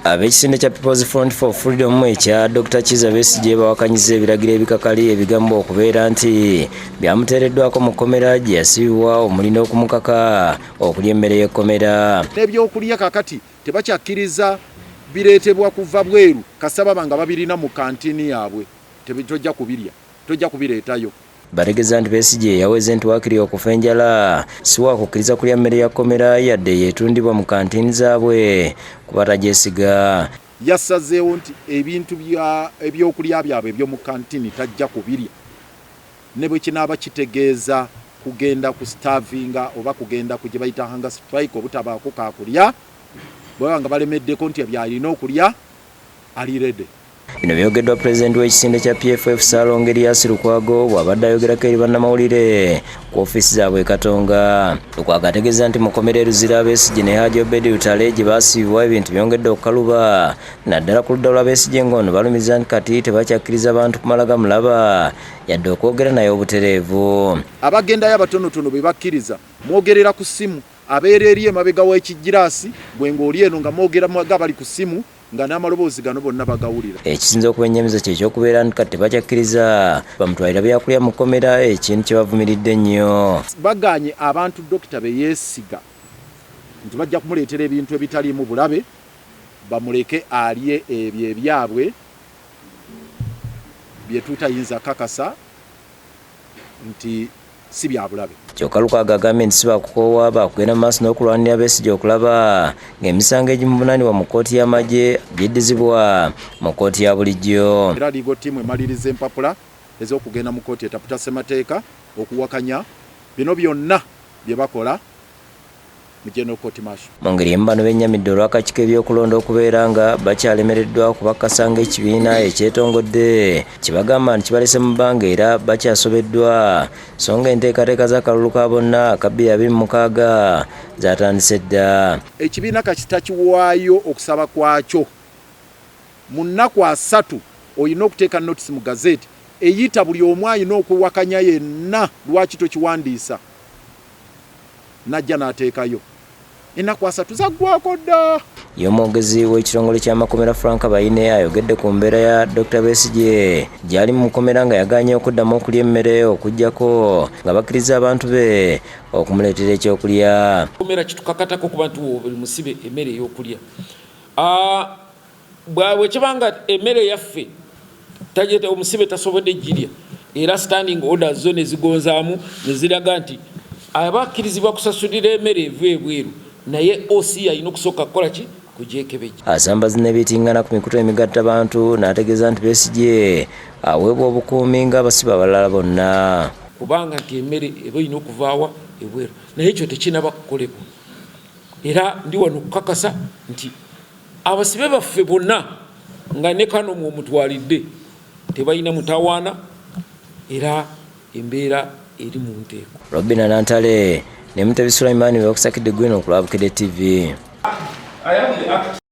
Ab'ekisinde kya People's Front for Freedom ekya Dr. Kizza Besigye bawakanyiza ebiragiro ebikakali ebigambo okubeera nti byamuteereddwako mu kkomera gye yasibibwa omulina okumukaka okulya emmere y'ekkomera. N'ebyokulya kakati tebakyakkiriza bireetebwa kuva bweru kasaba banga babirina mu kantini yaabwe tojja kubirya tojja kubireetayo. Bategeeza nti Besigye yaweze nti waakiri okufa enjala si waakukkiriza kulya mmere ya kkomera yadde yeetundibwa mu kantini zaabwe kuba tagyesiga. Yassazeewo nti ebintu ebyokulya byabwe ebyo mu kantini tajja kubirya ne bwe kinaaba kitegeeza kugenda ku starvinga oba kugenda ku gye bayita hunger strike obutabaako kaakulya bwe nga balemeddeko nti byalina okulya alirede. Bino byogeddwa Pulezidenti w'ekisinde kya PFF Ssaalongo Erias Lukwago bw'abadde ayogerako eri bannamawulire ku ofiisi zaabwe e Katonga. Lukwago ategeeza nti mu kkomera e Luzira Besigye ne Hajji Obedi Lutale gye baasibibwa ebintu byongedde okukaluba naddala ku ludda lwa Besigye ng'ono balumiza nti kati tebakyakkiriza abantu kumala gamulaba yadde okwogera naye obutereevu. Abagendayo abatonotono be bakkiriza mwogerera ku ssimu abeera eri emabega w'ekigiraasi gwe ng'oli eno nga mwogera bali ku ssimu nga n'amaloboozi gano bonna bagawulira. Ekisinza okubennyamiza kye ky'okubeera nti kati tebakyakkiriza bamutwalira byakulya mu kkomera ekintu kye bavumiridde ennyo. Baganye abantu dokita be yeesiga nti bajja kumuleetera ebintu ebitaliimu bulabe bamuleke alye ebyo ebyabwe bye tutayinza kakasa nti si bya bulabe. Kyokka Lukwago agambye nti si baakukoowa baakugenda mu maaso n'okulwanira Besigye okulaba ng'emisango egimuvunaanibwa mu kkooti y'amagye giddizibwa mu kkooti ya bulijjo. Era liigo ttiimu emaliriza empapula ez'okugenda mu kkooti etaputa ssemateeka okuwakanya bino byonna bye bakola mu General Court Martial. Mu ngeri emu bano bennyamidde olw'akakiiko ebyokulonda okubeera nga bakyalemereddwa kubakasa ng'ekibiina ekyetongodde kibagamba nti kibalese mu bbanga era bakyasobeddwa so nga enteekateeka z'akalulu ka bonna ka 2026 zatandise dda. Ekibiina kasita kiwaayo okusaba kwakyo mu nnaku 3 olina okuteeka notisi mu gazeeti eyita buli omu alina okuwakanya yenna lwaki tokiwandiisa najja n'ateekayo ennaku 3 zaggwako dda. Ye omwogezi w'ekitongole ky'amakomera Frank Bayine ayogedde ku mbeera ya Dr. Besigye gy'ali mu kkomera nga yagaanye okuddamu okulya emmere okuggyako nga bakkiriza abantu be okumuleetera ekyokulya. Kkomera kitukakatako ku bantu buli musibe emmere ey'okulya. Bwe kibanga emmere yaffe omusibe tasobodde girya era standing orders zo ne zigonzaamu ne ziraga nti abakkirizibwa kusasulira emmere eva ebweru naye OC alina okusooka kukola ki kugyekebejja. Asambazi n'ebitingana ku mikutu emigatta abantu n'ategeeza nti Besigye aweebwa obukuumi ng'abasibe abalala bonna. Kubanga nti emmere eba erina okuvaawa ebweru naye ekyo tekinaba kukolebwa era ndi wano okukakasa nti abasibe baffe bonna nga ne kano mwomutwalidde tebalina mutawaana era embeera eri mu nteeko. Robina Nantale ne Mutebi Sulaiman okusakidde Gwino ku Lwabukedde TV.